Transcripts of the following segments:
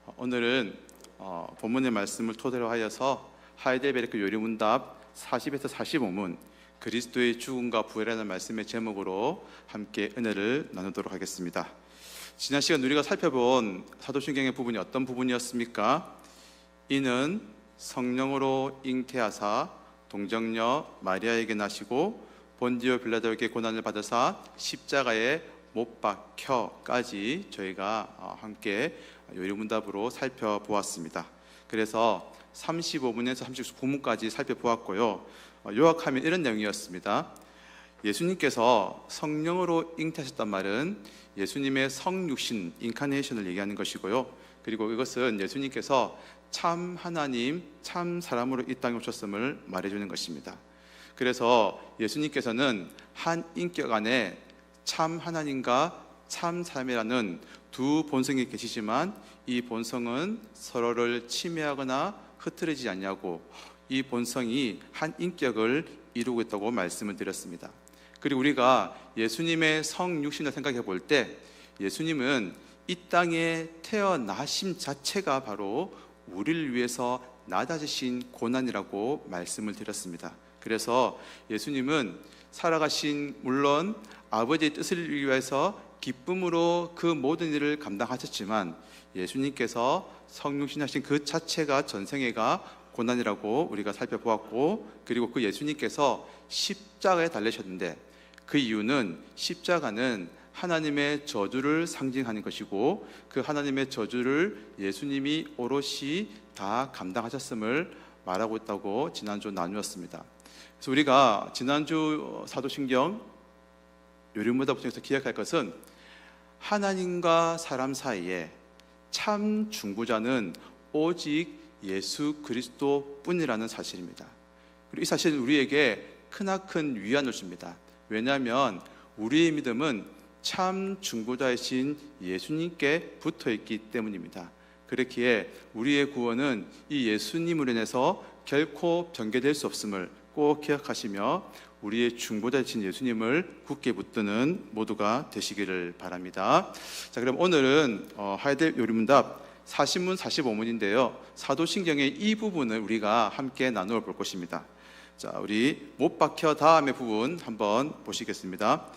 오늘은 본문의 말씀을 토대로 하여서 하이델베르크 요리문답 40에서 45문 그리스도의 죽음과 부활이라는 말씀의 제목으로 함께 은혜를 나누도록 하겠습니다. 지난 시간 우리가 살펴본 사도신경의 부분이 어떤 부분이었습니까? 이는 성령으로 잉태하사 동정녀 마리아에게 나시고 본디오 빌라도에게 고난을 받으사 십자가에 못 박혀까지 저희가 함께 요리문답으로 살펴보았습니다. 그래서 35문에서 39문까지 살펴보았고요. 요약하면 이런 내용이었습니다. 예수님께서 성령으로 잉태하셨단 말은 예수님의 성육신, 인카네이션을 얘기하는 것이고요. 그리고 이것은 예수님께서 참 하나님, 참 사람으로 이 땅에 오셨음을 말해주는 것입니다. 그래서 예수님께서는 한 인격 안에 참 하나님과 참 사람이라는 두 본성이 계시지만 이 본성은 서로를 침해하거나 흐트러지지 않냐고 이 본성이 한 인격을 이루고 있다고 말씀을 드렸습니다. 그리고 우리가 예수님의 성육신을 생각해 볼 때 예수님은 이 땅에 태어나심 자체가 바로 우리를 위해서 낮아지신 고난이라고 말씀을 드렸습니다. 그래서 예수님은 살아가신 물론 아버지의 뜻을 위해서 기쁨으로 그 모든 일을 감당하셨지만 예수님께서 성육신하신 그 자체가 전생애가 고난이라고 우리가 살펴보았고, 그리고 그 예수님께서 십자가에 달리셨는데 그 이유는 십자가는 하나님의 저주를 상징하는 것이고 그 하나님의 저주를 예수님이 오롯이 다 감당하셨음을 말하고 있다고 지난주 나누었습니다. 그래서 우리가 지난주 사도신경 요리문답 중에서 기억할 것은 하나님과 사람 사이에 참 중보자는 오직 예수 그리스도 뿐이라는 사실입니다. 그리고 이 사실은 우리에게 크나큰 위안을 줍니다. 왜냐하면 우리의 믿음은 참 중보자이신 예수님께 붙어있기 때문입니다. 그렇기에 우리의 구원은 이 예수님으로 인해서 결코 변개될 수 없음을 꼭 기억하시며 우리의 중보자이신 예수님을 굳게 붙드는 모두가 되시기를 바랍니다. 자, 그럼 오늘은 하이델 요리문답 40문 45문인데요 사도신경의 이 부분을 우리가 함께 나누어 볼 것입니다. 자, 우리 못 박혀 다음의 부분 한번 보시겠습니다.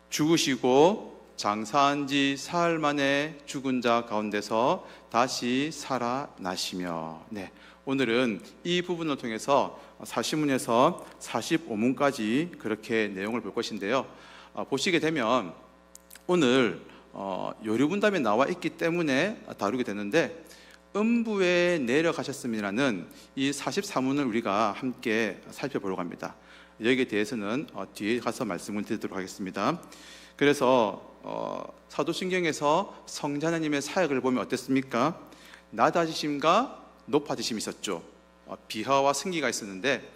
죽으시고 장사한 지 사흘 만에 죽은 자 가운데서 다시 살아나시며, 네, 오늘은 이 부분을 통해서 40문에서 45문까지 그렇게 내용을 볼 것인데요. 보시게 되면 오늘 요리문답에 나와 있기 때문에 다루게 되는데 음부에 내려가셨음이라는 이 44문을 우리가 함께 살펴보려고 합니다. 여기에 대해서는 뒤에 가서 말씀을 드리도록 하겠습니다. 그래서 사도신경에서 성자 하나님의 사역을 보면 어땠습니까? 낮아지심과 높아지심이 있었죠. 비하와 승기가 있었는데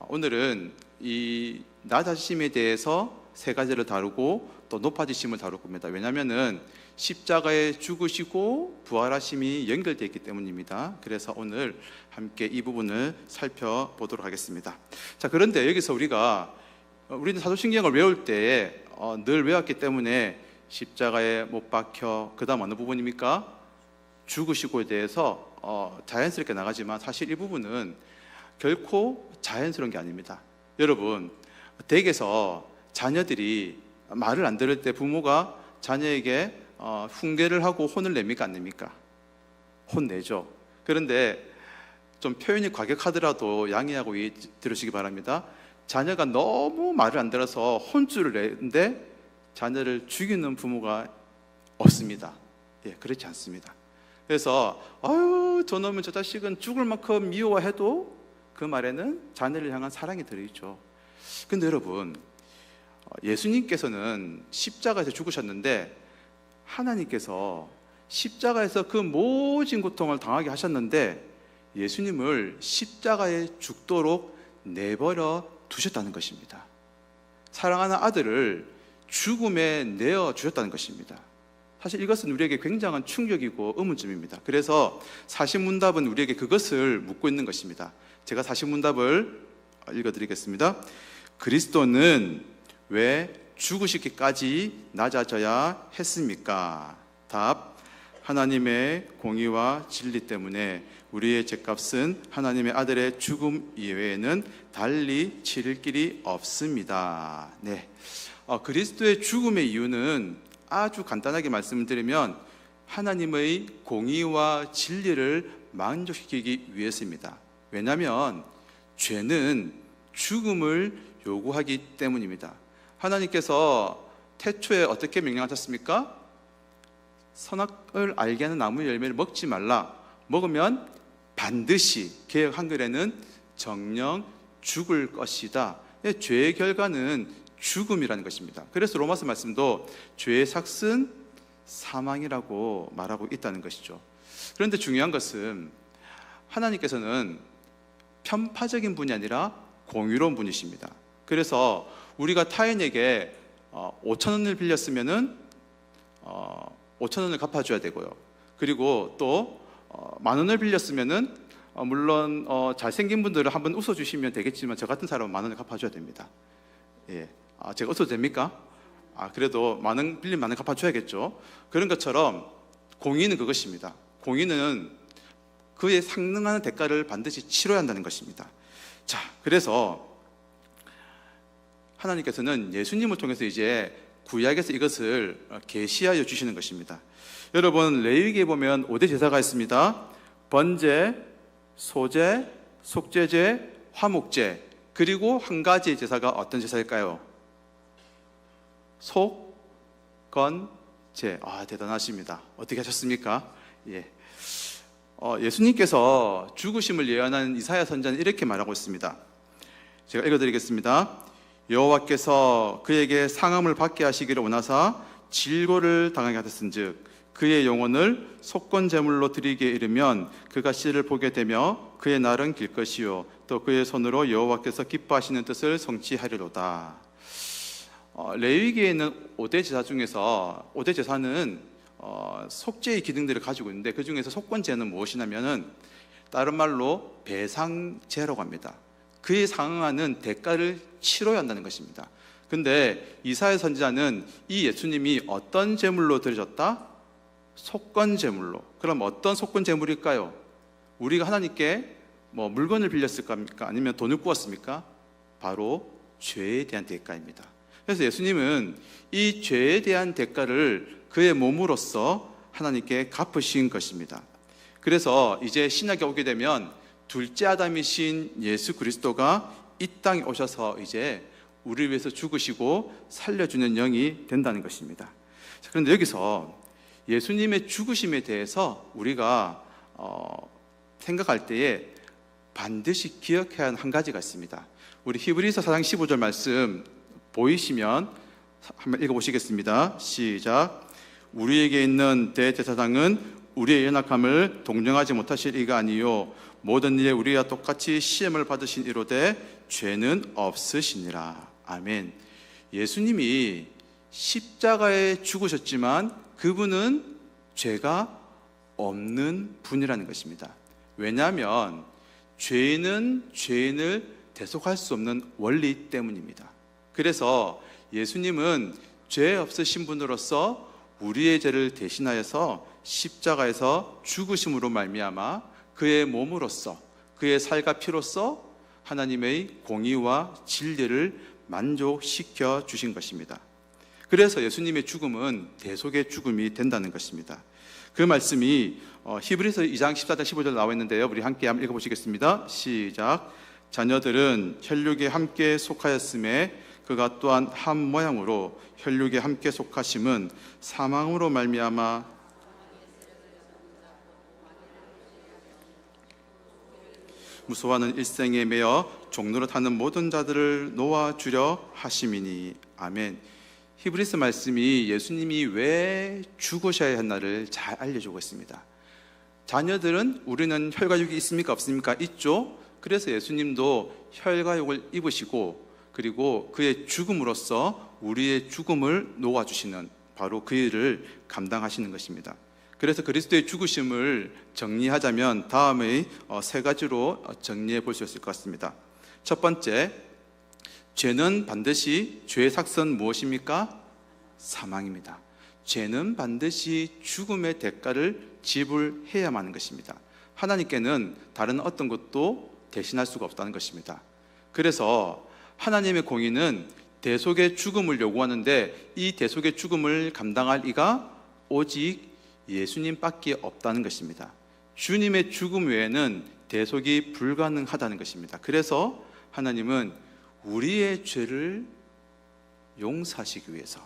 오늘은 이 낮아지심에 대해서 세 가지를 다루고 또 높아지심을 다룰 겁니다. 왜냐하면 십자가에 죽으시고 부활하심이 연결되어 있기 때문입니다. 그래서 오늘 함께 이 부분을 살펴보도록 하겠습니다. 자, 그런데 여기서 우리는 사도신경을 외울 때 늘 외웠기 때문에 십자가에 못 박혀 그 다음 어느 부분입니까? 죽으시고에 대해서 자연스럽게 나가지만 사실 이 부분은 결코 자연스러운 게 아닙니다. 여러분, 댁에서 자녀들이 말을 안 들을 때 부모가 자녀에게 훈계를 하고 혼을 냅니까? 안 냅니까? 혼내죠. 그런데 좀 표현이 과격하더라도 양해하고 들으시기 바랍니다. 자녀가 너무 말을 안 들어서 혼쭐을 내는데 자녀를 죽이는 부모가 없습니다. 예, 그렇지 않습니다. 그래서 아유, 저놈은 저 자식은 죽을 만큼 미워해도 그 말에는 자녀를 향한 사랑이 들어있죠. 근데 여러분, 예수님께서는 십자가에서 죽으셨는데 하나님께서 십자가에서 그 모진 고통을 당하게 하셨는데 예수님을 십자가에 죽도록 내버려 두셨다는 것입니다. 사랑하는 아들을 죽음에 내어주셨다는 것입니다. 사실 이것은 우리에게 굉장한 충격이고 의문점입니다. 그래서 40문답은 우리에게 그것을 묻고 있는 것입니다. 제가 40문답을 읽어드리겠습니다. 그리스도는 왜 죽으시기까지 낮아져야 했습니까? 답, 하나님의 공의와 진리 때문에 우리의 죄값은 하나님의 아들의 죽음 이외에는 달리 치를 길이 없습니다. 네. 그리스도의 죽음의 이유는 아주 간단하게 말씀드리면 하나님의 공의와 진리를 만족시키기 위해서입니다. 왜냐하면 죄는 죽음을 요구하기 때문입니다. 하나님께서 태초에 어떻게 명령하셨습니까? 선악을 알게 하는 나무 열매를 먹지 말라. 먹으면 반드시, 개역 한글에는 정령 죽을 것이다. 죄의 결과는 죽음이라는 것입니다. 그래서 로마서 말씀도 죄의 삭은 사망이라고 말하고 있다는 것이죠. 그런데 중요한 것은 하나님께서는 편파적인 분이 아니라 공의로운 분이십니다. 그래서 우리가 타인에게 5,000원을 빌렸으면은 5,000원을 갚아줘야 되고요. 그리고 또 10,000원을 빌렸으면은 물론 잘생긴 분들은 한번 웃어주시면 되겠지만 저 같은 사람은 10,000원을 갚아줘야 됩니다. 예. 제가 웃어도 됩니까? 그래도 빌린 10,000원 갚아줘야겠죠. 그런 것처럼 공의는 그것입니다. 공의는 그에 상응하는 대가를 반드시 치러야 한다는 것입니다. 자, 그래서 하나님께서는 예수님을 통해서 이제 구약에서 이것을 계시하여 주시는 것입니다. 여러분, 레위기에 보면 5대 제사가 있습니다. 번제, 소제, 속죄제, 화목제, 그리고 한 가지 제사가 어떤 제사일까요? 속건제. 대단하십니다. 어떻게 하셨습니까? 예. 예수님께서 죽으심을 예언한 이사야 선지자는 이렇게 말하고 있습니다. 제가 읽어드리겠습니다. 여호와께서 그에게 상함을 받게 하시기를 원하사 질고를 당하게 하셨은즉 그의 영혼을 속건제물로 드리기에 이르면 그가 씨를 보게 되며 그의 날은 길 것이요 또 그의 손으로 여호와께서 기뻐하시는 뜻을 성취하리로다. 레위기에 있는 5대 제사 중에서 5대 제사는 속죄의 기능들을 가지고 있는데 그 중에서 속건제는 무엇이냐면은 다른 말로 배상제라고 합니다. 그에 상응하는 대가를 치러야 한다는 것입니다. 근데 이사야 선지자는 이 예수님이 어떤 제물로 드려졌다? 속건제물로. 그럼 어떤 속건제물일까요? 우리가 하나님께 물건을 빌렸을까? 아니면 돈을 꾸었습니까? 바로 죄에 대한 대가입니다. 그래서 예수님은 이 죄에 대한 대가를 그의 몸으로써 하나님께 갚으신 것입니다. 그래서 이제 신약에 오게 되면 둘째 아담이신 예수 그리스도가 이 땅에 오셔서 이제 우리를 위해서 죽으시고 살려주는 영이 된다는 것입니다. 그런데 여기서 예수님의 죽으심에 대해서 우리가 생각할 때에 반드시 기억해야 하는 한 가지가 있습니다. 우리 히브리서 4장 15절 말씀 보이시면 한번 읽어보시겠습니다. 시작. 우리에게 있는 대제사장은 우리의 연약함을 동정하지 못하실 이가 아니요 모든 일에 우리와 똑같이 시험을 받으신 이로되 죄는 없으시니라. 아멘. 예수님이 십자가에 죽으셨지만 그분은 죄가 없는 분이라는 것입니다. 왜냐하면 죄인은 죄인을 대속할 수 없는 원리 때문입니다. 그래서 예수님은 죄 없으신 분으로서 우리의 죄를 대신하여서 십자가에서 죽으심으로 말미암아 그의 몸으로써 그의 살과 피로써 하나님의 공의와 진리를 만족시켜 주신 것입니다. 그래서 예수님의 죽음은 대속의 죽음이 된다는 것입니다. 그 말씀이 히브리서 2장 14절 15절 나와 있는데요. 우리 함께 한번 읽어보시겠습니다. 시작. 자녀들은 혈육에 함께 속하였음에 그가 또한 한 모양으로 혈육에 함께 속하심은 사망으로 말미암아 무소하는 일생에 매여 종로를 타는 모든 자들을 놓아주려 하심이니. 아멘. 히브리서 말씀이 예수님이 왜 죽으셔야 했나를 잘 알려주고 있습니다. 자녀들은 우리는 혈과육이 있습니까? 없습니까? 있죠. 그래서 예수님도 혈과육을 입으시고 그리고 그의 죽음으로써 우리의 죽음을 놓아주시는 바로 그 일을 감당하시는 것입니다. 그래서 그리스도의 죽으심을 정리하자면 다음의 세 가지로 정리해 볼 수 있을 것 같습니다. 첫 번째, 죄는 반드시 죄의 삭은 무엇입니까? 사망입니다. 죄는 반드시 죽음의 대가를 지불해야만 하는 것입니다. 하나님께는 다른 어떤 것도 대신할 수가 없다는 것입니다. 그래서 하나님의 공의는 대속의 죽음을 요구하는데 이 대속의 죽음을 감당할 이가 오직 예수님밖에 없다는 것입니다. 주님의 죽음 외에는 대속이 불가능하다는 것입니다. 그래서 하나님은 우리의 죄를 용서하시기 위해서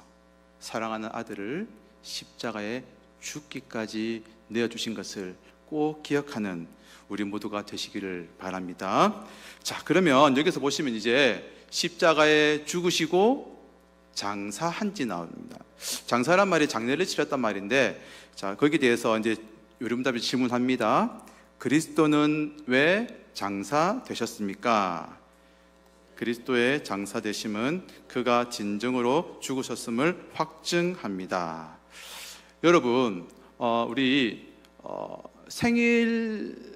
사랑하는 아들을 십자가에 죽기까지 내어주신 것을 꼭 기억하는 우리 모두가 되시기를 바랍니다. 자, 그러면 여기서 보시면 이제 십자가에 죽으시고 장사한지 나옵니다. 장사란 말이 장례를 치렀단 말인데, 자, 거기에 대해서 이제 요림답이 질문합니다. 그리스도는 왜 장사되셨습니까? 그리스도의 장사되심은 그가 진정으로 죽으셨음을 확증합니다. 여러분, 우리 생일인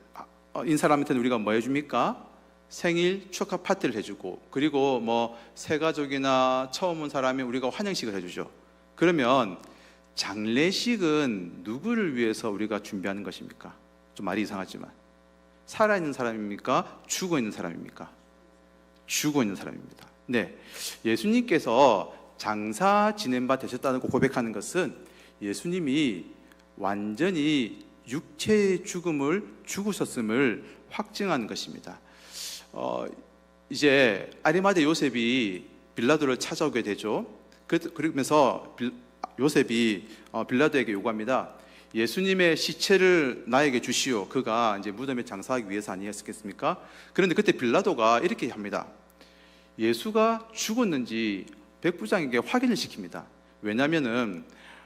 사람한테는 우리가 뭐 해줍니까? 생일 축하 파티를 해주고, 그리고 뭐 새가족이나 처음 온 사람이 우리가 환영식을 해주죠. 그러면 장례식은 누구를 위해서 우리가 준비하는 것입니까? 좀 말이 이상하지만 살아있는 사람입니까? 죽어 있는 사람입니까? 죽어 있는 사람입니다. 네, 예수님께서 장사 지낸 바 되셨다고 고백하는 것은 예수님이 완전히 육체의 죽음을 죽으셨음을 확증하는 것입니다. 이제 아리마대 요셉이 빌라도를 찾아오게 되죠. 그러면서 요셉이 빌라도에게 요구합니다. 예수님의 시체를 나에게 주시오. 그가 이제 무덤에 장사하기 위해서 아니었겠습니까? 그런데 그때 빌라도가 이렇게 합니다. 예수가 죽었는지 백부장에게 확인을 시킵니다. 왜냐하면은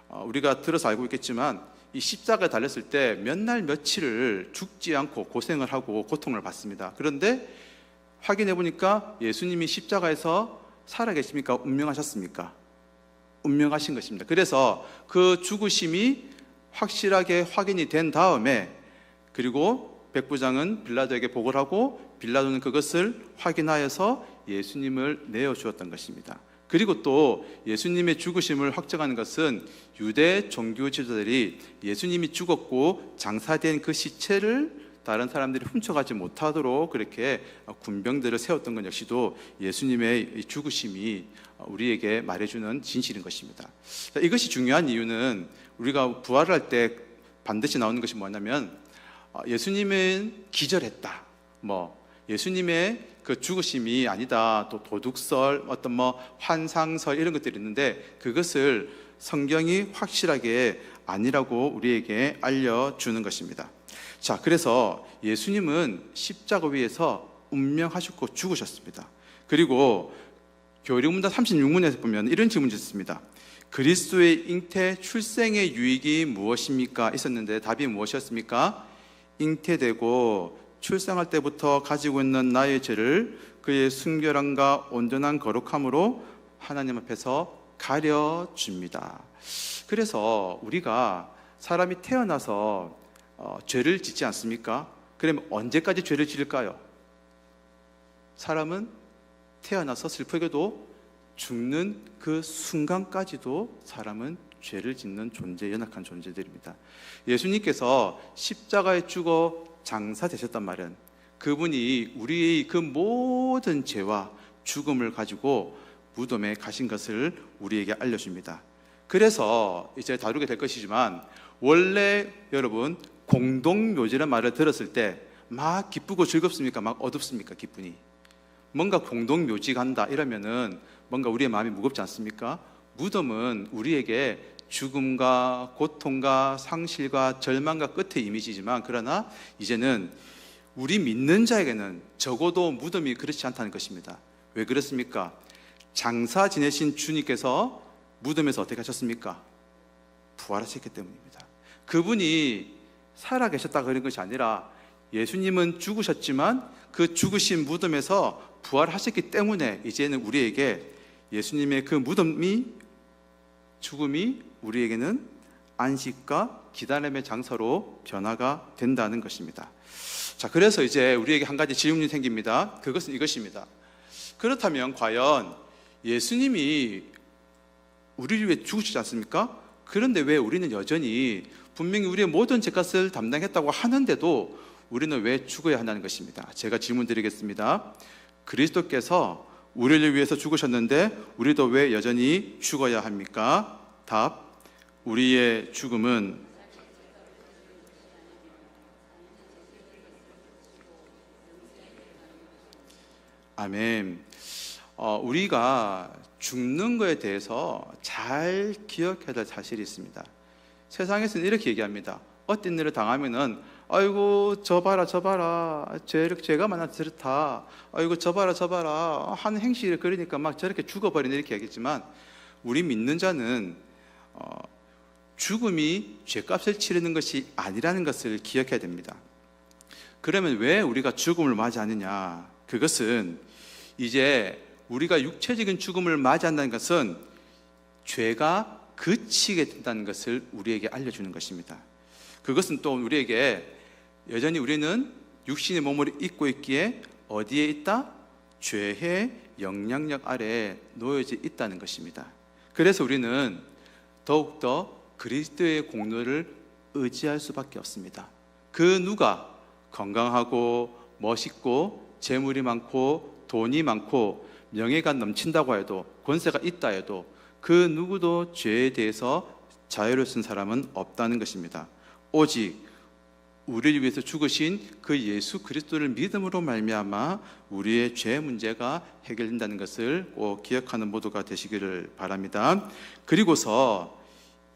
우리가 들어서 알고 있겠지만 이 십자가에 달렸을 때 몇 날 며칠을 죽지 않고 고생을 하고 고통을 받습니다. 그런데 확인해 보니까 예수님이 십자가에서 살아계십니까? 운명하셨습니까? 운명하신 것입니다. 그래서 그 죽으심이 확실하게 확인이 된 다음에, 그리고 백부장은 빌라도에게 보고를 하고 빌라도는 그것을 확인하여서 예수님을 내어주었던 것입니다. 그리고 또 예수님의 죽으심을 확정하는 것은 유대 종교 지도자들이 예수님이 죽었고 장사된 그 시체를 다른 사람들이 훔쳐가지 못하도록 그렇게 군병들을 세웠던 것 역시도 예수님의 죽으심이 우리에게 말해주는 진실인 것입니다. 이것이 중요한 이유는 우리가 부활을 할 때 반드시 나오는 것이 뭐냐면 예수님은 기절했다, 예수님의 그 죽으심이 아니다, 또 도둑설, 어떤 환상설 이런 것들이 있는데 그것을 성경이 확실하게 아니라고 우리에게 알려주는 것입니다. 자, 그래서 예수님은 십자가 위에서 운명하셨고 죽으셨습니다. 그리고 교리문답 36문에서 보면 이런 질문이 있습니다. 그리스도의 잉태 출생의 유익이 무엇입니까? 있었는데 답이 무엇이었습니까? 잉태되고 출생할 때부터 가지고 있는 나의 죄를 그의 순결함과 온전한 거룩함으로 하나님 앞에서 가려줍니다. 그래서 우리가 사람이 태어나서 죄를 짓지 않습니까? 그러면 언제까지 죄를 지을까요? 사람은 태어나서 슬프게도 죽는 그 순간까지도 사람은 죄를 짓는 존재, 연약한 존재들입니다. 예수님께서 십자가에 죽어 장사되셨단 말은 그분이 우리의 그 모든 죄와 죽음을 가지고 무덤에 가신 것을 우리에게 알려줍니다. 그래서 이제 다루게 될 것이지만 원래 여러분 공동묘지라는 말을 들었을 때 막 기쁘고 즐겁습니까? 막 어둡습니까? 기분이 뭔가 공동묘지 간다 이러면은 뭔가 우리의 마음이 무겁지 않습니까? 무덤은 우리에게 죽음과 고통과 상실과 절망과 끝의 이미지지만, 그러나 이제는 우리 믿는 자에게는 적어도 무덤이 그렇지 않다는 것입니다. 왜 그렇습니까? 장사 지내신 주님께서 무덤에서 어떻게 하셨습니까? 부활하셨기 때문입니다. 그분이 살아계셨다 그런 것이 아니라 예수님은 죽으셨지만 그 죽으신 무덤에서 부활하셨기 때문에 이제는 우리에게 예수님의 그 무덤이, 죽음이 우리에게는 안식과 기다림의 장소로 변화가 된다는 것입니다. 자, 그래서 이제 우리에게 한 가지 질문이 생깁니다. 그것은 이것입니다. 그렇다면 과연 예수님이 우리를 위해 죽으시지 않습니까? 그런데 왜 우리는 여전히 분명히 우리의 모든 죄값을 담당했다고 하는데도 우리는 왜 죽어야 한다는 것입니다. 제가 질문 드리겠습니다. 그리스도께서 우리를 위해서 죽으셨는데 우리도 왜 여전히 죽어야 합니까? 답, 우리의 죽음은 아멘. 우리가 죽는 것에 대해서 잘 기억해야 될 사실이 있습니다. 세상에서는 이렇게 얘기합니다. 어떤 일을 당하면은 아이고 저 봐라 저 봐라 죄가 많아 저렇다, 아이고 저 봐라 저 봐라 한 행실을 그러니까 막 저렇게 죽어버리네, 이렇게 얘기했지만 우리 믿는 자는 죽음이 죄값을 치르는 것이 아니라는 것을 기억해야 됩니다. 그러면 왜 우리가 죽음을 맞이하느냐? 그것은 이제 우리가 육체적인 죽음을 맞이한다는 것은 죄가 그치게 된다는 것을 우리에게 알려주는 것입니다. 그것은 또 우리에게 여전히 우리는 육신의 몸을 입고 있기에 어디에 있다? 죄의 영향력 아래에 놓여져 있다는 것입니다. 그래서 우리는 더욱더 그리스도의 공로를 의지할 수밖에 없습니다. 그 누가 건강하고 멋있고 재물이 많고 돈이 많고 명예가 넘친다고 해도, 권세가 있다 해도 그 누구도 죄에 대해서 자유를 쓴 사람은 없다는 것입니다. 오직 우리를 위해서 죽으신 그 예수 그리스도를 믿음으로 말미암아 우리의 죄 문제가 해결된다는 것을 꼭 기억하는 모두가 되시기를 바랍니다. 그리고서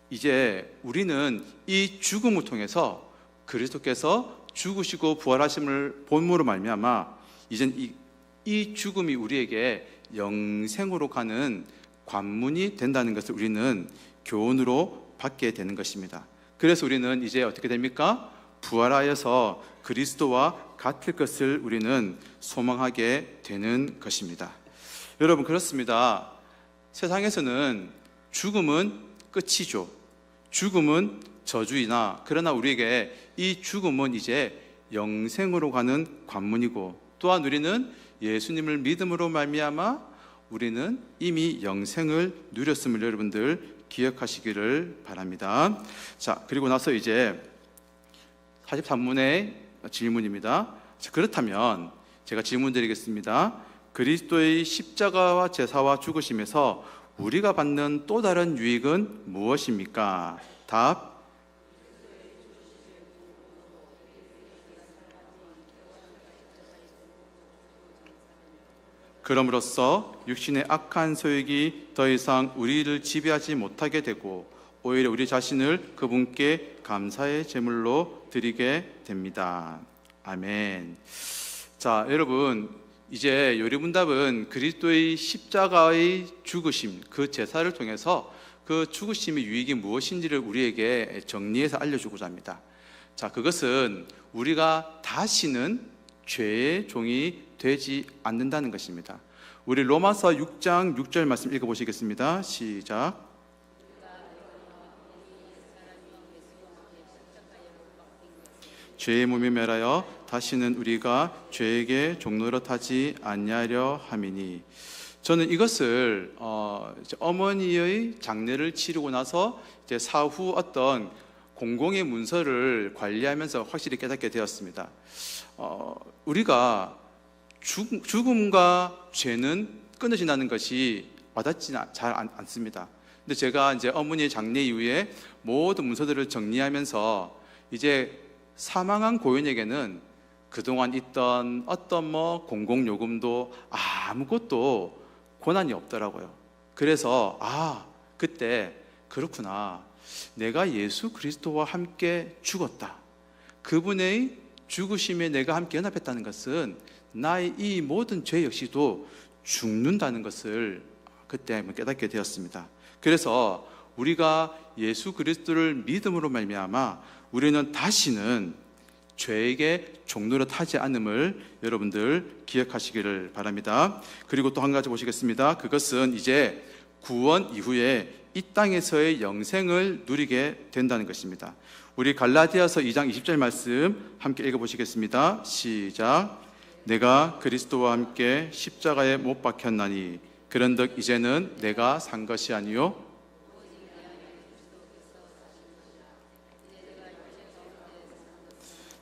이제 우리는 이 죽음을 통해서 그리스도께서 죽으시고 부활하심을 본무로 말미암아 이젠 이 죽음이 우리에게 영생으로 가는 관문이 된다는 것을 우리는 교훈으로 받게 되는 것입니다. 그래서 우리는 이제 어떻게 됩니까? 부활하여서 그리스도와 같을 것을 우리는 소망하게 되는 것입니다. 여러분, 그렇습니다. 세상에서는 죽음은 끝이죠. 죽음은 저주이나, 그러나 우리에게 이 죽음은 이제 영생으로 가는 관문이고, 또한 우리는 예수님을 믿음으로 말미암아 우리는 이미 영생을 누렸음을 여러분들 기억하시기를 바랍니다. 자, 그리고 나서 이제 43문의 질문입니다. 자, 그렇다면 제가 질문 드리겠습니다. 그리스도의 십자가와 제사와 죽으심에서 우리가 받는 또 다른 유익은 무엇입니까? 답, 그럼으로써 육신의 악한 소욕이 더 이상 우리를 지배하지 못하게 되고 오히려 우리 자신을 그분께 감사의 제물로 드리게 됩니다. 아멘. 자, 여러분, 이제 요리문답은 그리스도의 십자가의 죽으심, 그 제사를 통해서 그 죽으심의 유익이 무엇인지를 우리에게 정리해서 알려주고자 합니다. 자, 그것은 우리가 다시는 죄의 종이 되지 않는다는 것입니다. 우리 로마서 6장 6절 말씀 읽어보시겠습니다. 시작. 죄의 몸이 멸하여 다시는 우리가 죄에게 종노릇하지 아니하려 함이니. 저는 이것을 어머니의 장례를 치르고 나서 이제 사후 어떤 공공의 문서를 관리하면서 확실히 깨닫게 되었습니다. 우리가 죽음과 죄는 끊어진다는 것이 와닿지 잘 않습니다. 근데 제가 이제 어머니의 장례 이후에 모든 문서들을 정리하면서 이제 사망한 고인에게는 그동안 있던 어떤 공공요금도 아무것도 권한이 없더라고요. 그래서 그때 그렇구나, 내가 예수 그리스도와 함께 죽었다, 그분의 죽으심에 내가 함께 연합했다는 것은 나의 이 모든 죄 역시도 죽는다는 것을 그때 깨닫게 되었습니다. 그래서 우리가 예수 그리스도를 믿음으로 말미암아 우리는 다시는 죄에게 종노릇하지 않음을 여러분들 기억하시기를 바랍니다. 그리고 또 한 가지 보시겠습니다. 그것은 이제 구원 이후에 이 땅에서의 영생을 누리게 된다는 것입니다. 우리 갈라디아서 2장 20절 말씀 함께 읽어보시겠습니다. 시작. 내가 그리스도와 함께 십자가에 못 박혔나니 그런즉 이제는 내가 산 것이 아니요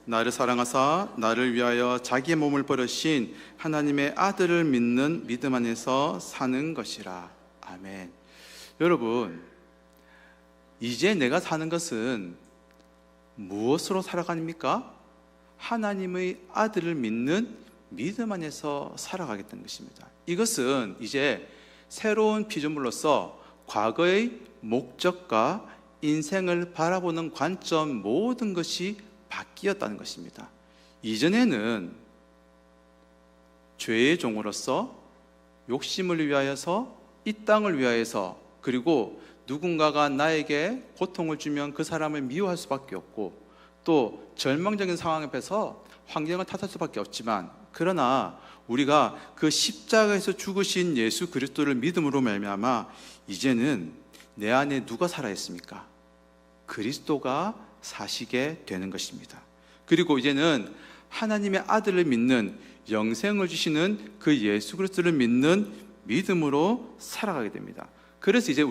나를 사랑하사 나를 위하여 자기의 몸을 버리신 하나님의 아들을 믿는 믿음 안에서 사는 것이라. 아멘. 여러분, 이제 내가 사는 것은 무엇으로 살아갑니까? 하나님의 아들을 믿는 믿음 안에서 살아가겠다는 것입니다. 이것은 이제 새로운 피조물로서 과거의 목적과 인생을 바라보는 관점, 모든 것이 바뀌었다는 것입니다. 이전에는 죄의 종으로서 욕심을 위하여서, 이 땅을 위하여서, 그리고 누군가가 나에게 고통을 주면 그 사람을 미워할 수밖에 없고, 또 절망적인 상황 앞에서 환경을 탓할 수밖에 없지만, 그러나 우리가 그 십자가에서 죽으신 예수 그리스도를 믿음으로 말미암아 이제는 내 안에 누가 살아있습니까? 그리스도가 사시게 되는 것입니다. 그리고 이제는 하나님의 아들을 믿는, 영생을 주시는 그 예수 그리스도를 믿는 믿음으로 살아가게 됩니다. 그래서 이제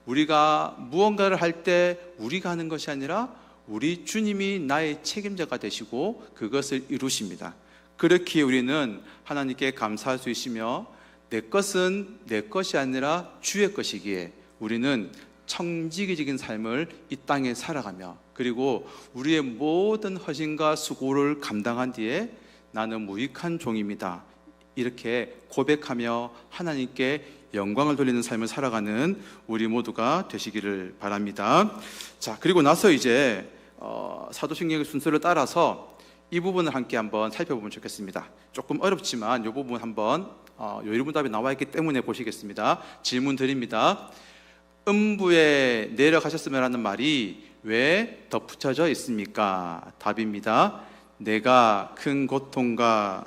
우리가 무언가를 할 때 우리가 하는 것이 아니라 우리 주님이 나의 책임자가 되시고 그것을 이루십니다. 그렇기에 우리는 하나님께 감사할 수 있으며, 내 것은 내 것이 아니라 주의 것이기에 우리는 청지기적인 삶을 이 땅에 살아가며, 그리고 우리의 모든 헌신과 수고를 감당한 뒤에 나는 무익한 종입니다, 이렇게 고백하며 하나님께 영광을 돌리는 삶을 살아가는 우리 모두가 되시기를 바랍니다. 자, 그리고 나서 이제 사도신경의 순서를 따라서 이 부분을 함께 한번 살펴보면 좋겠습니다. 조금 어렵지만 이 부분 한번 요일문답에 나와 있기 때문에 보시겠습니다. 질문 드립니다. 음부에 내려가셨으면 하는 말이 왜 덧붙여져 있습니까? 답입니다. 내가 큰 고통과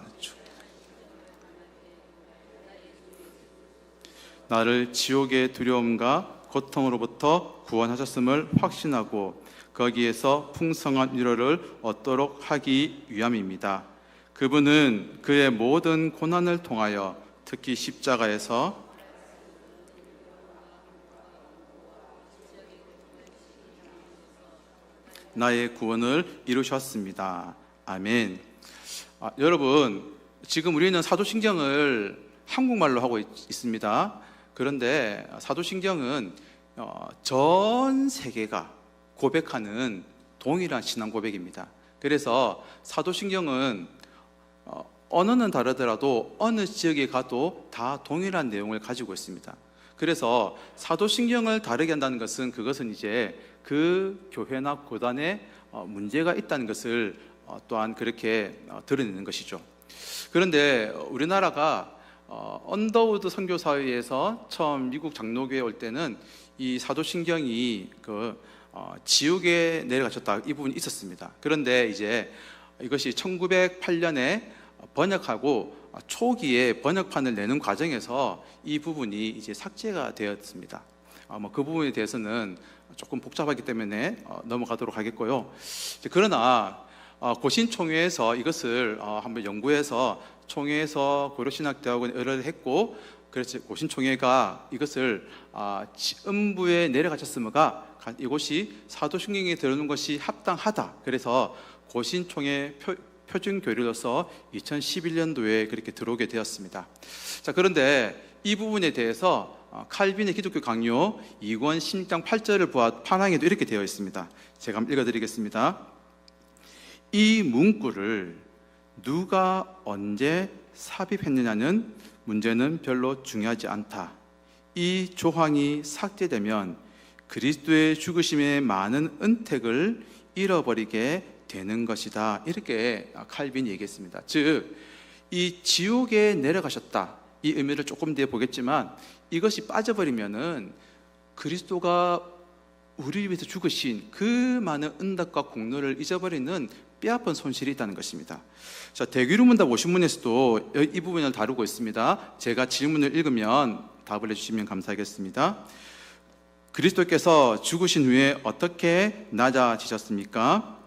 나를 지옥의 두려움과 고통으로부터 구원하셨음을 확신하고 거기에서 풍성한 위로를 얻도록 하기 위함입니다. 그분은 그의 모든 고난을 통하여 특히 십자가에서 나의 구원을 이루셨습니다. 아멘. 여러분, 지금 우리는 사도신경을 한국말로 하고 있습니다. 그런데 사도신경은 전 세계가 고백하는 동일한 신앙 고백입니다. 그래서 사도신경은 언어는 다르더라도 어느 지역에 가도 다 동일한 내용을 가지고 있습니다. 그래서 사도신경을 다르게 한다는 것은, 그것은 이제 그 교회나 고단에 문제가 있다는 것을 또한 그렇게 드러내는 것이죠. 그런데 우리나라가 언더우드 선교사회에서 처음 미국 장로교에 올 때는 이 사도신경이 지옥에 내려가셨다, 이 부분이 있었습니다. 그런데 이제 이것이 1908년에 번역하고 초기에 번역판을 내는 과정에서 이 부분이 이제 삭제가 되었습니다. 그 부분에 대해서는 조금 복잡하기 때문에 넘어가도록 하겠고요. 그러나 고신총회에서 이것을 한번 연구해서 총회에서 고려신학대학원에 의뢰를 했고, 그래서 고신총회가 이것을 음부에 내려가셨으므가 이곳이 사도신경에 들어오는 것이 합당하다, 그래서 고신총회 표준 교리로서 2011년도에 그렇게 들어오게 되었습니다. 자, 그런데 이 부분에 대해서 칼빈의 기독교 강요 2권 16장 8절을 판항에도 이렇게 되어 있습니다. 제가 한번 읽어드리겠습니다. 이 문구를 누가 언제 삽입했느냐는 문제는 별로 중요하지 않다. 이 조항이 삭제되면 그리스도의 죽으심의 많은 은택을 잃어버리게 되는 것이다, 이렇게 칼빈이 얘기했습니다. 즉, 이 지옥에 내려가셨다, 이 의미를 조금 뒤에 보겠지만, 이것이 빠져버리면은 그리스도가 우리를 위해서 죽으신 그 많은 은덕과 공로를 잊어버리는 뼈아픈 손실이 있다는 것입니다. 자, 대귀문답 50문에서도 이 부분을 다루고 있습니다. 제가 질문을 읽으면 답을 해주시면 감사하겠습니다. 그리스도께서 죽으신 후에 어떻게 낮아지셨습니까?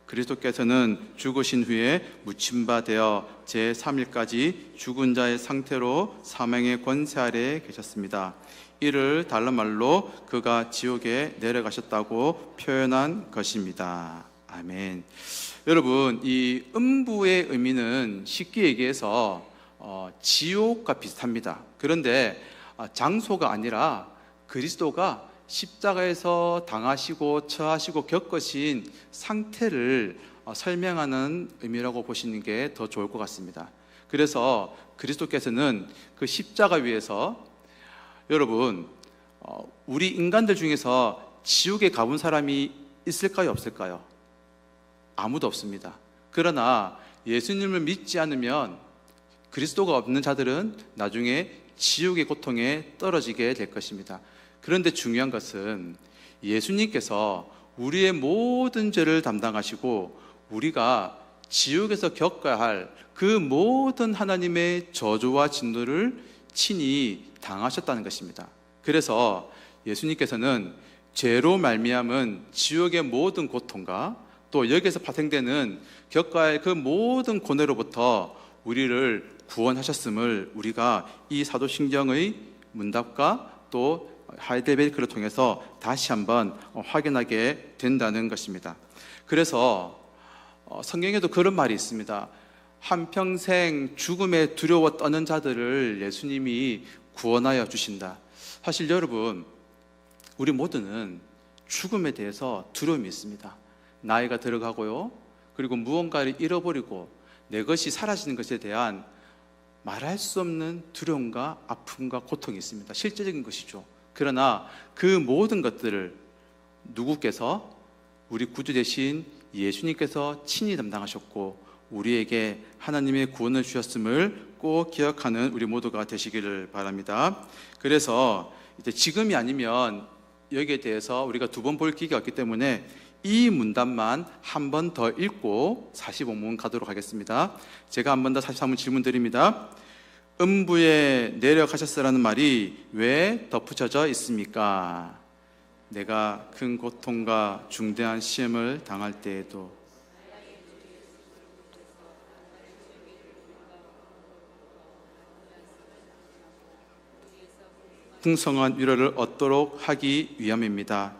그리스도께서는 죽으신 후에 묻힌 바 되어 제3일까지 죽은 자의 상태로 사망의 권세 아래에 계셨습니다. 이를 다른 말로 그가 지옥에 내려가셨다고 표현한 것입니다. 아멘. 여러분, 이 음부의 의미는 쉽게 얘기해서 지옥과 비슷합니다. 그런데 장소가 아니라 그리스도가 십자가에서 당하시고 처하시고 겪으신 상태를 설명하는 의미라고 보시는 게 더 좋을 것 같습니다. 그래서 그리스도께서는 그 십자가 위에서, 여러분, 우리 인간들 중에서 지옥에 가본 사람이 있을까요, 없을까요? 아무도 없습니다. 그러나 예수님을 믿지 않으면, 그리스도가 없는 자들은 나중에 지옥의 고통에 떨어지게 될 것입니다. 그런데 중요한 것은 예수님께서 우리의 모든 죄를 담당하시고 우리가 지옥에서 겪어야 할 그 모든 하나님의 저주와 진노를 친히 당하셨다는 것입니다. 그래서 예수님께서는 죄로 말미암은 지옥의 모든 고통과 또 여기에서 파생되는 겪어야 할 그 모든 고뇌로부터 우리를 구원하셨음을 우리가 이 사도신경의 문답과 또 하이델베르크를 통해서 다시 한번 확인하게 된다는 것입니다. 그래서 성경에도 그런 말이 있습니다. 한평생 죽음에 두려워 떠는 자들을 예수님이 구원하여 주신다. 사실 여러분, 우리 모두는 죽음에 대해서 두려움이 있습니다. 나이가 들어가고요, 그리고 무언가를 잃어버리고 내 것이 사라지는 것에 대한 말할 수 없는 두려움과 아픔과 고통이 있습니다. 실제적인 것이죠. 그러나 그 모든 것들을 누구께서, 우리 구주 되신 예수님께서 친히 담당하셨고 우리에게 하나님의 구원을 주셨음을 꼭 기억하는 우리 모두가 되시기를 바랍니다. 그래서 이제 지금이 아니면 여기에 대해서 우리가 두 번 볼 기회가 없기 때문에 이 문답만 한 번 더 읽고 45문 가도록 하겠습니다. 제가 한 번 더 43문 질문 드립니다. 음부에 내려가셨으라는 말이 왜 덧붙여져 있습니까? 내가 큰 고통과 중대한 시험을 당할 때에도 풍성한 위로를 얻도록 하기 위함입니다.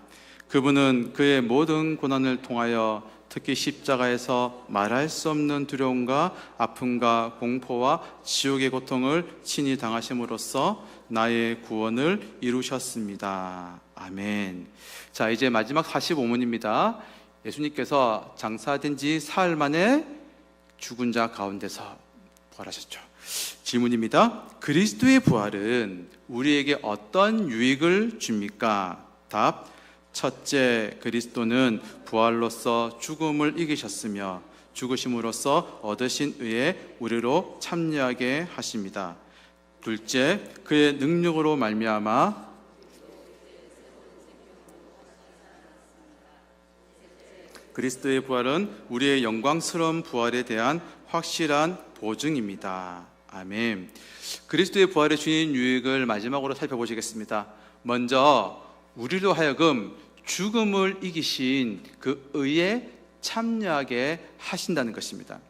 그분은 그의 모든 고난을 통하여 특히 십자가에서 말할 수 없는 두려움과 아픔과 공포와 지옥의 고통을 친히 당하심으로써 나의 구원을 이루셨습니다. 아멘. 자, 이제 마지막 45문입니다. 예수님께서 장사된 지 사흘 만에 죽은 자 가운데서 부활하셨죠. 질문입니다. 그리스도의 부활은 우리에게 어떤 유익을 줍니까? 답. 첫째, 그리스도는 부활로서 죽음을 이기셨으며 죽으심으로써 얻으신 의에 우리로 참여하게 하십니다. 둘째, 그의 능력으로 말미암아 그리스도의 부활은 우리의 영광스러운 부활에 대한 확실한 보증입니다. 아멘. 그리스도의 부활의 주인 유익을 마지막으로 살펴보시겠습니다. 먼저 우리로 하여금 죽음을 이기신 그 의에 참여하게 하신다는 것입니다.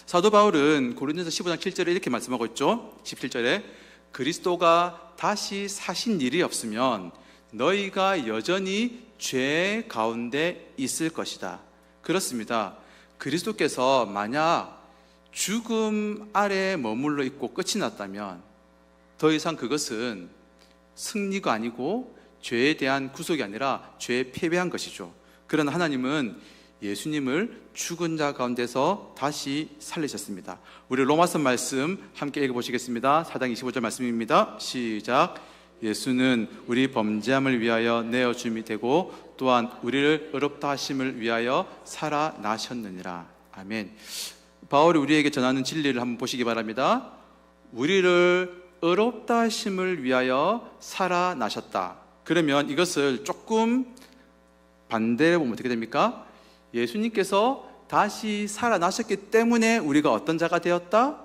사도 바울은 고린도서 15장 7절에 이렇게 말씀하고 있죠. 17절에 그리스도가 다시 사신 일이 없으면 너희가 여전히 죄 가운데 있을 것이다. 그렇습니다. 그리스도께서 만약 죽음 아래 머물러 있고 끝이 났다면 더 이상 그것은 승리가 아니고 죄에 대한 구속이 아니라 죄에 패배한 것이죠. 그러나 하나님은 예수님을 죽은 자 가운데서 다시 살리셨습니다. 우리 로마서 말씀 함께 읽어보시겠습니다. 4장 25절 말씀입니다. 시작. 예수는 우리 범죄함을 위하여 내어줌이 되고 또한 우리를 의롭다 하심을 위하여 살아나셨느니라. 아멘. 바울이 우리에게 전하는 진리를 한번 보시기 바랍니다. 우리를 의롭다 하심을 위하여 살아나셨다. 그러면 이것을 조금 반대로 보면 어떻게 됩니까? 예수님께서 다시 살아나셨기 때문에 우리가 어떤 자가 되었다?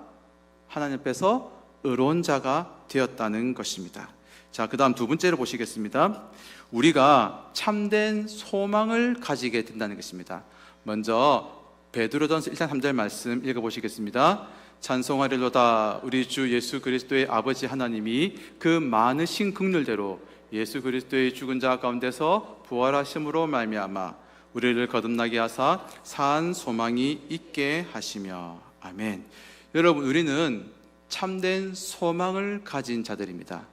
하나님 앞에서 의로운 자가 되었다는 것입니다. 자, 그 다음 두 번째로 보시겠습니다. 우리가 참된 소망을 가지게 된다는 것입니다. 먼저 베드로전서 1장 3절 말씀 읽어보시겠습니다. 찬송하리로다. 우리 주 예수 그리스도의 아버지 하나님이 그 많으신 긍휼대로 예수 그리스도의 죽은 자 가운데서 부활하심으로 말미암아 우리를 거듭나게 하사 산 소망이 있게 하시며. 아멘. 여러분, 우리는 참된 소망을 가진 자들입니다.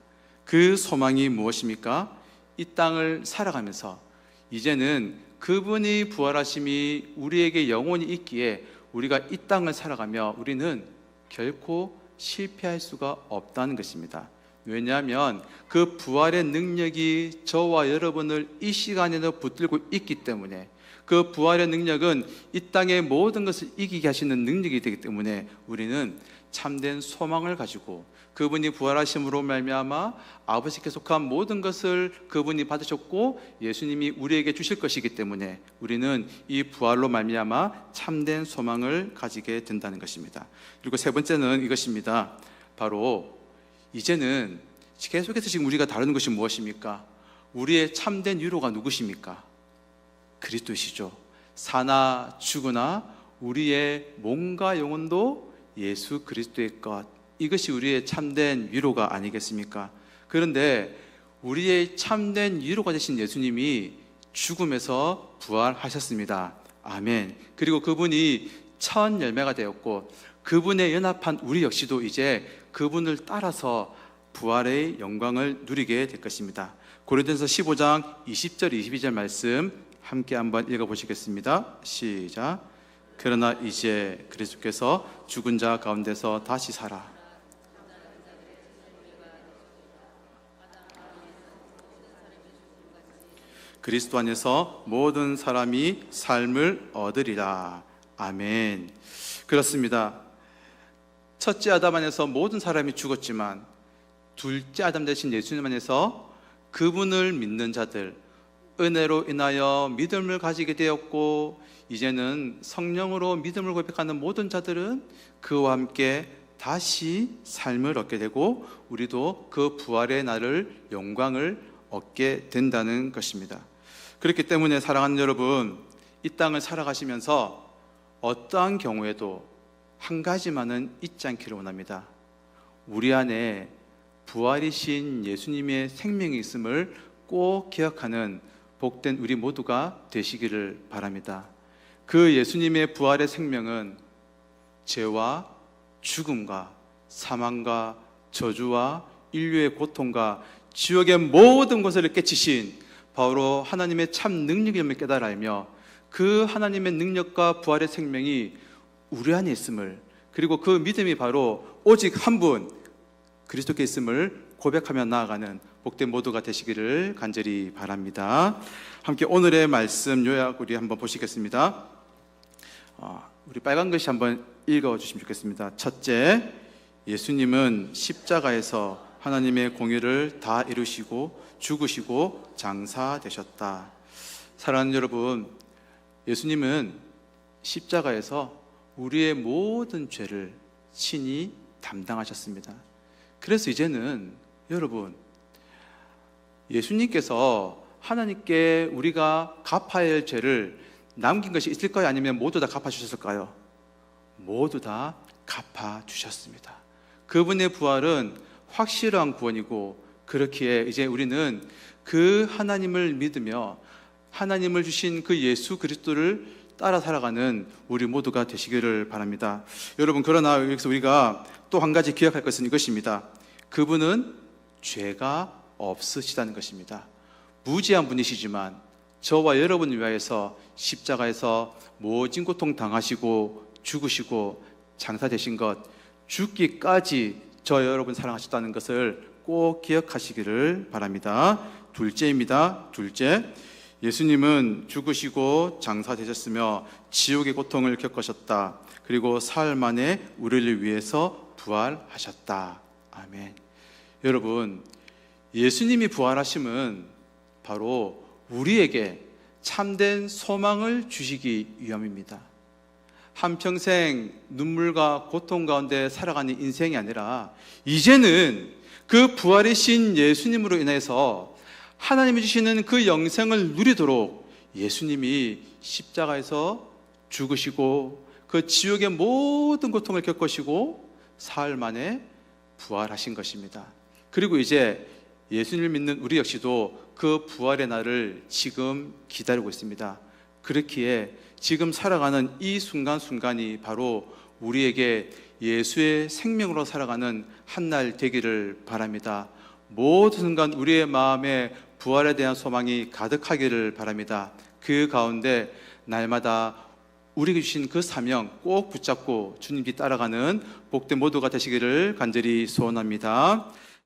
그 소망이 무엇입니까? 이 땅을 살아가면서 이제는 그분이 부활하심이 우리에게 영원히 있기에 우리가 이 땅을 살아가며 우리는 결코 실패할 수가 없다는 것입니다. 왜냐하면 그 부활의 능력이 저와 여러분을 이 시간에도 붙들고 있기 때문에, 그 부활의 능력은 이 땅의 모든 것을 이기게 하시는 능력이 되기 때문에 우리는 참된 소망을 가지고 그분이 부활하심으로 말미암아 아버지께 속한 모든 것을 그분이 받으셨고 예수님이 우리에게 주실 것이기 때문에 우리는 이 부활로 말미암아 참된 소망을 가지게 된다는 것입니다. 그리고 세 번째는 이것입니다. 바로 이제는 계속해서 지금 우리가 다루는 것이 무엇입니까? 우리의 참된 위로가 누구십니까? 그리스도시죠. 사나 죽으나 우리의 몸과 영혼도 예수 그리스도의 것, 이것이 우리의 참된 위로가 아니겠습니까? 그런데 우리의 참된 위로가 되신 예수님이 죽음에서 부활하셨습니다. 아멘. 그리고 그분이 첫 열매가 되었고 그분의 연합한 우리 역시도 이제 그분을 따라서 부활의 영광을 누리게 될 것입니다. 고린도전서 15장 20절 22절 말씀 함께 한번 읽어보시겠습니다. 시작. 그러나 이제 그리스도께서 죽은 자 가운데서 다시 살아 그리스도 안에서 모든 사람이 삶을 얻으리라. 아멘. 그렇습니다. 첫째 아담 안에서 모든 사람이 죽었지만 둘째 아담 되신 예수님 안에서 그분을 믿는 자들, 은혜로 인하여 믿음을 가지게 되었고 이제는 성령으로 믿음을 고백하는 모든 자들은 그와 함께 다시 삶을 얻게 되고 우리도 그 부활의 날을 영광을 얻게 된다는 것입니다. 그렇기 때문에 사랑하는 여러분, 이 땅을 살아가시면서 어떠한 경우에도 한 가지만은 잊지 않기를 원합니다. 우리 안에 부활이신 예수님의 생명이 있음을 꼭 기억하는 복된 우리 모두가 되시기를 바랍니다. 그 예수님의 부활의 생명은 죄와 죽음과 사망과 저주와 인류의 고통과 지옥의 모든 것을 깨치신 바로 하나님의 참 능력임을 깨달아 알며 그 하나님의 능력과 부활의 생명이 우리 안에 있음을, 그리고 그 믿음이 바로 오직 한 분 그리스도께 있음을 고백하며 나아가는 복된 모두가 되시기를 간절히 바랍니다. 함께 오늘의 말씀 요약 우리 한번 보시겠습니다. 우리 빨간 글씨 한번 읽어주시면 좋겠습니다. 첫째, 예수님은 십자가에서 하나님의 공의를 다 이루시고 죽으시고 장사되셨다. 사랑하는 여러분, 예수님은 십자가에서 우리의 모든 죄를 친히 담당하셨습니다. 그래서 이제는 여러분, 예수님께서 하나님께 우리가 갚아야 할 죄를 남긴 것이 있을까요? 아니면 모두 다 갚아주셨을까요? 모두 다 갚아주셨습니다. 그분의 부활은 확실한 구원이고, 그렇기에 이제 우리는 그 하나님을 믿으며 하나님을 주신 그 예수 그리스도를 따라 살아가는 우리 모두가 되시기를 바랍니다. 여러분, 그러나 여기서 우리가 또 한 가지 기억할 것은 이것입니다. 그분은 죄가 없으시다는 것입니다. 무지한 분이시지만 저와 여러분을 위하여서 십자가에서 모진 고통 당하시고 죽으시고 장사되신 것, 죽기까지 저 여러분 사랑하셨다는 것을 꼭 기억하시기를 바랍니다. 둘째입니다. 둘째, 예수님은 죽으시고 장사되셨으며 지옥의 고통을 겪으셨다. 그리고 사흘 만에 우리를 위해서 부활하셨다. 아멘. 여러분, 예수님이 부활하심은 바로 우리에게 참된 소망을 주시기 위함입니다. 한평생 눈물과 고통 가운데 살아가는 인생이 아니라 이제는 그 부활이신 예수님으로 인해서 하나님이 주시는 그 영생을 누리도록 예수님이 십자가에서 죽으시고 그 지옥의 모든 고통을 겪으시고 사흘 만에 부활하신 것입니다. 그리고 이제 예수님을 믿는 우리 역시도 그 부활의 날을 지금 기다리고 있습니다. 그렇기에 지금 살아가는 이 순간순간이 바로 우리에게 예수의 생명으로 살아가는 한날 되기를 바랍니다. 모든 순간 우리의 마음에 부활에 대한 소망이 가득하기를 바랍니다. 그 가운데 날마다 우리에게 주신 그 사명 꼭 붙잡고 주님 뒤 따라가는 복된 모두가 되시기를 간절히 소원합니다.